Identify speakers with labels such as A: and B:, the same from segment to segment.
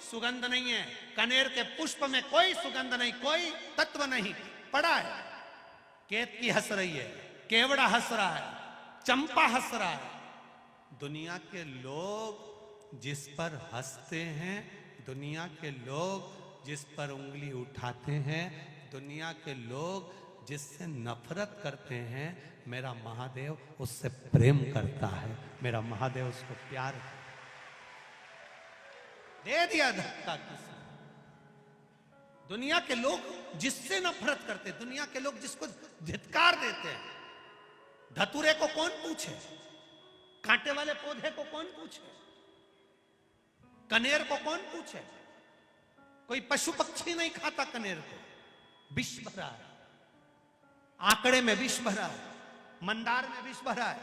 A: सुगंध नहीं है। कनेर के पुष्प में कोई सुगंध नहीं, कोई तत्व नहीं। पड़ा है, केतकी हंस रही है, केवड़ा हंस रहा है, चंपा हंस रहा है। दुनिया के लोग जिस पर हंसते हैं, दुनिया के लोग जिस पर उंगली उठाते हैं, दुनिया के लोग जिससे नफरत करते हैं, मेरा महादेव उससे प्रेम करता है। मेरा महादेव उसको प्यार दे दिया धक्का किसी। दुनिया के लोग जिससे नफरत करते, दुनिया के लोग जिसको धिक्कार देते हैं, धतूरे को कौन पूछे, कांटे वाले पौधे को कौन पूछे, कनेर को कौन पूछे। कोई पशु पक्षी नहीं खाता कनेर को। विष भरा है, आंकड़े में विष भरा है, मंदार में विष भरा है।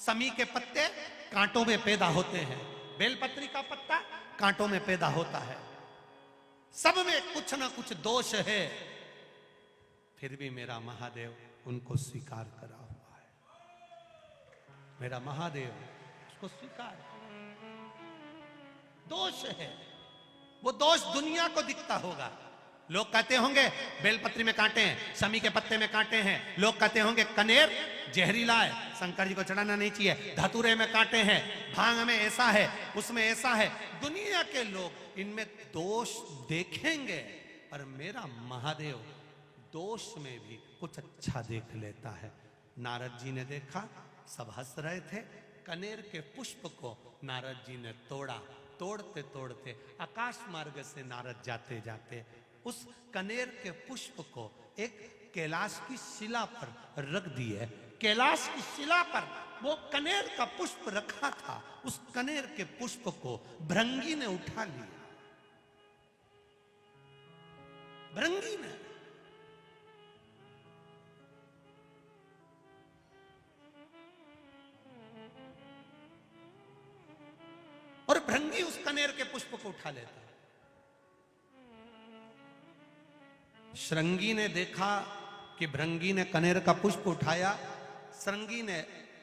A: समी के पत्ते कांटों में पैदा होते हैं, बेलपत्री का पत्ता कांटों में पैदा होता है। सब में कुछ ना कुछ दोष है, फिर भी मेरा महादेव उनको स्वीकार करा हुआ है। मेरा महादेव उसको स्वीकार, दोष है। वो दोष दुनिया को दिखता होगा। लोग कहते होंगे बेलपत्री में कांटे हैं, समी के पत्ते में कांटे हैं। लोग कहते होंगे कनेर जहरीला है, शंकर जी को चढ़ाना नहीं चाहिए। धतूरे में कांटे हैं, भांग में ऐसा है, उसमें ऐसा है। दुनिया के लोग इनमें दोष देखेंगे, पर मेरा महादेव दोष में भी कुछ अच्छा देख लेता है। नारद जी ने देखा, सब हंस रहे थे। कनेर के पुष्प को नारद जी ने तोड़ा। तोड़ते तोड़ते आकाश मार्ग से नारद जाते जाते उस कनेर के पुष्प को एक कैलाश की शिला पर रख दिए। कैलाश की शिला पर वो कनेर का पुष्प रखा था, उस कनेर के पुष्प को भृंगी ने उठा लिया। भृंगी ने और भृंगी उस कनेर के पुष्प को उठा लेता। श्रृंगी ने देखा कि भृंगी ने कनेर का पुष्प उठाया। श्रृंगी ने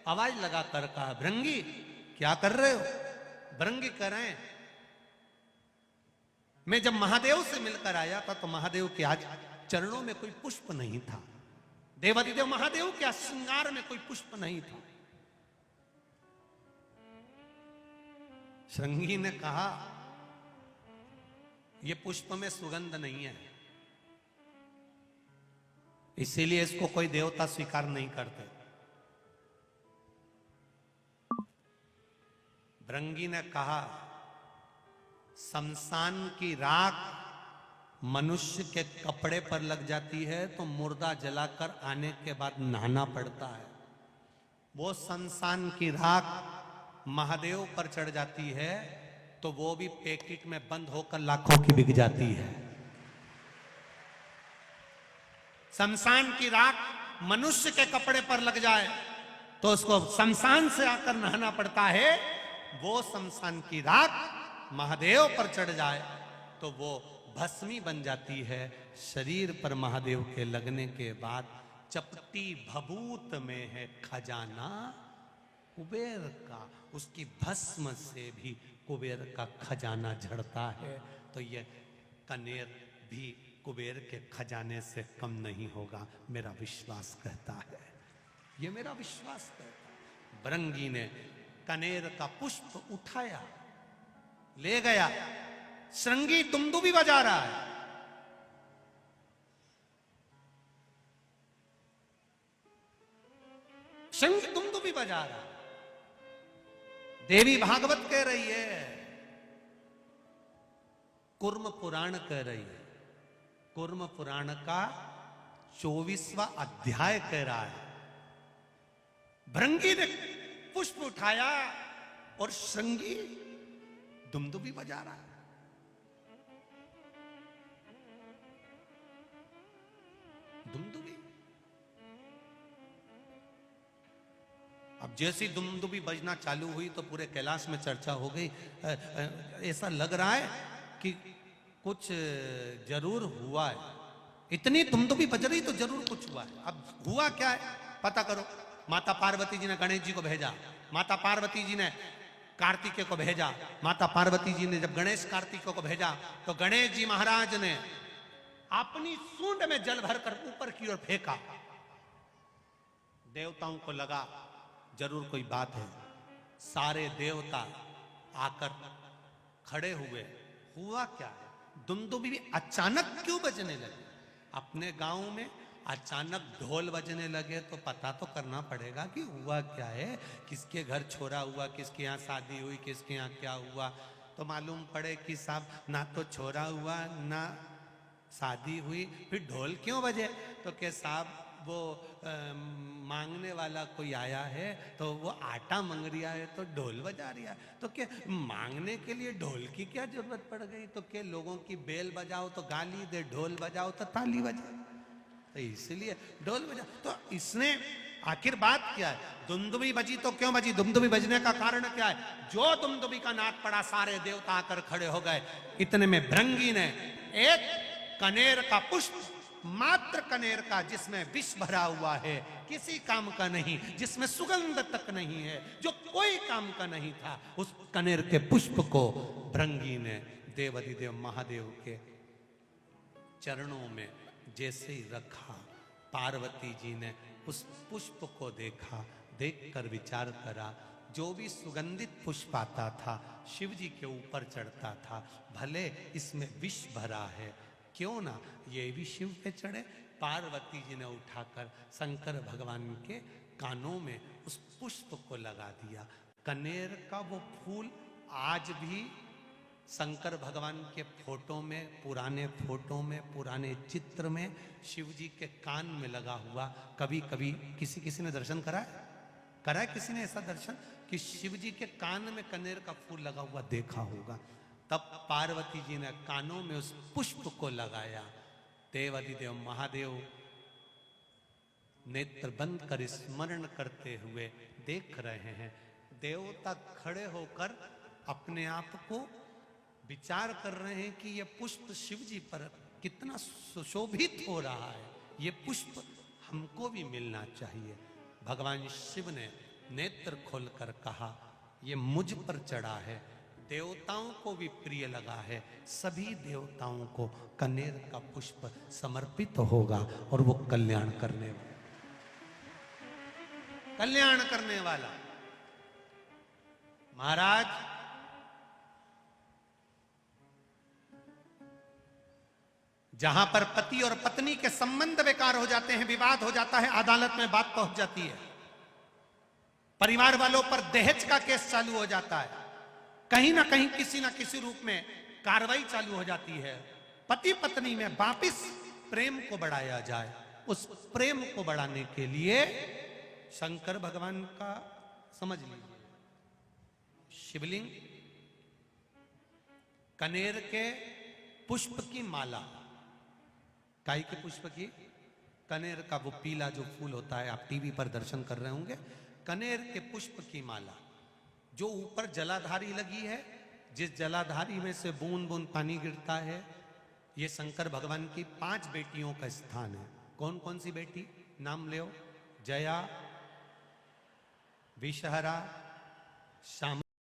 A: आवाज लगाकर कहा, भृंगी क्या कर रहे हो? भृंगी कह रहे हैं, मैं जब महादेव से मिलकर आया था तो महादेव के आज चरणों में कोई पुष्प नहीं था। देवादिदेव महादेव के श्रृंगार में कोई पुष्प नहीं था। श्रृंगी ने कहा, यह पुष्प में सुगंध नहीं है, इसीलिए इसको कोई देवता स्वीकार नहीं करते। भृंगी ने कहा, शमशान की राख मनुष्य के कपड़े पर लग जाती है तो मुर्दा जलाकर आने के बाद नहाना पड़ता है। वो शमशान की राख महादेव पर चढ़ जाती है तो वो भी पैकेट में बंद होकर लाखों की बिक जाती है। शमशान की राख मनुष्य के कपड़े पर लग जाए तो उसको शमशान से आकर नहाना पड़ता है। वो शमशान की राख महादेव पर चढ़ जाए तो वो भस्मी बन जाती है। शरीर पर महादेव के लगने के बाद चपटी भभूत में है खजाना कुबेर का, उसकी भस्म से भी कुबेर का खजाना झड़ता है। तो ये कनेर भी कुबेर के खजाने से कम नहीं होगा, मेरा विश्वास कहता है। ये मेरा विश्वास कहता है। भृंगी ने कनेर का पुष्प उठाया, ले गया। श्रृंगी दुमदुमी बजा रहा है। श्रृंगी दुमदुमी बजा रहा है। देवी भागवत कह रही है, कुर्म पुराण कह रही है। कुर्म पुराण का 24वां अध्याय कह रहा है। भृंगी ने पुष्प उठाया और श्रृंगी दुमदुमी बजा रहा है। दुमदुमी। अब जैसी दुमदुमी बजना चालू हुई तो पूरे कैलाश में चर्चा हो गई। ऐसा लग रहा है कि कुछ जरूर हुआ है। इतनी दुमदुमी बज रही तो जरूर कुछ हुआ है। अब हुआ क्या है पता करो। माता पार्वती जी ने गणेश जी को भेजा। माता पार्वती जी ने कार्तिकेय को भेजा। माता पार्वती जी ने जब गणेश कार्तिकेय को भेजा तो गणेश जी महाराज ने अपनी सूंड में जल भरकर ऊपर की ओर फेंका। देवताओं को लगा जरूर कोई बात है। सारे देवता आकर खड़े हुए। हुआ क्या है? दुमदुमी भी अचानक क्यों बजने लगे? अपने गांव में अचानक ढोल बजने लगे तो पता तो करना पड़ेगा कि हुआ क्या है, किसके घर छोरा हुआ, किसके यहाँ शादी हुई, किसके यहाँ क्या हुआ। तो मालूम पड़े कि साहब ना तो छोरा हुआ ना शादी हुई, फिर ढोल क्यों बजे? तो के साहब वो मांगने वाला कोई आया है तो वो आटा मांग रिया है तो ढोल बजा रिया है। तो क्या मांगने के लिए ढोल की क्या जरूरत पड़ गई? तो क्या लोगों की बेल बजाओ तो गाली दे, ढोल बजाओ तो ताली बजाओ, तो इसलिए ढोल बजा। तो इसने आखिर बात क्या है? दुमदुमी बजी तो क्यों बजी? दुमदुमी बजने का कारण क्या है? जो दुमदुमी का नाद पड़ा सारे देवता आकर खड़े हो गए। इतने में भृंगी ने एक कनेर का पुष्प, मात्र कनेर का, जिसमें विष भरा हुआ है, किसी काम का नहीं, जिसमें सुगंध तक नहीं है, जो कोई काम का नहीं था, उस कनेर के पुष्प को भृंगी ने देवाधिदेव महादेव के चरणों में जैसे ही रखा, पार्वती जी ने उस पुष्प को देखा, देखकर विचार करा, जो भी सुगंधित पुष्प आता था शिव जी के ऊपर चढ़ता था, भले इसमें विष भरा है, क्यों ना ये भी शिव पे चढ़े। पार्वती जी ने उठाकर शंकर भगवान के कानों में उस पुष्प को लगा दिया। कनेर का वो फूल आज भी शंकर भगवान के फोटो में, पुराने फोटो में, पुराने चित्र में शिव जी के कान में लगा हुआ। कभी कभी किसी ने दर्शन करा है किसी ने ऐसा दर्शन कि शिव जी के कान में कनेर का फूल लगा हुआ देखा होगा? तब पार्वती जी ने कानों में उस पुष्प को लगाया। देवाधिदेव महादेव नेत्र बंद कर स्मरण करते हुए देख रहे हैं। देवता खड़े होकर अपने आप को विचार कर रहे हैं कि यह पुष्प शिव जी पर कितना सुशोभित हो रहा है, ये पुष्प हमको भी मिलना चाहिए। भगवान शिव ने नेत्र खोलकर कहा, ये मुझ पर चढ़ा है, देवताओं को भी प्रिय लगा है, सभी देवताओं को कनेर का पुष्प समर्पित होगा और वो कल्याण करने वाला। महाराज, जहां पर पति और पत्नी के संबंध बेकार हो जाते हैं, विवाद हो जाता है, अदालत में बात पहुंच जाती है, परिवार वालों पर दहेज का केस चालू हो जाता है, कहीं ना कहीं किसी ना किसी रूप में कार्रवाई चालू हो जाती है, पति पत्नी में वापिस प्रेम को बढ़ाया जाए। उस प्रेम को बढ़ाने के लिए शंकर भगवान का समझ लीजिए शिवलिंग, कनेर के पुष्प की माला, काई के पुष्प की, कनेर का वो पीला जो फूल होता है, आप टीवी पर दर्शन कर रहे होंगे, कनेर के पुष्प की माला जो ऊपर जलाधारी लगी है, जिस जलाधारी में से बूंद बूंद पानी गिरता है, ये शंकर भगवान की 5 बेटियों का स्थान है। कौन कौन सी बेटी? नाम ले, जया, विषहरा, श्याम।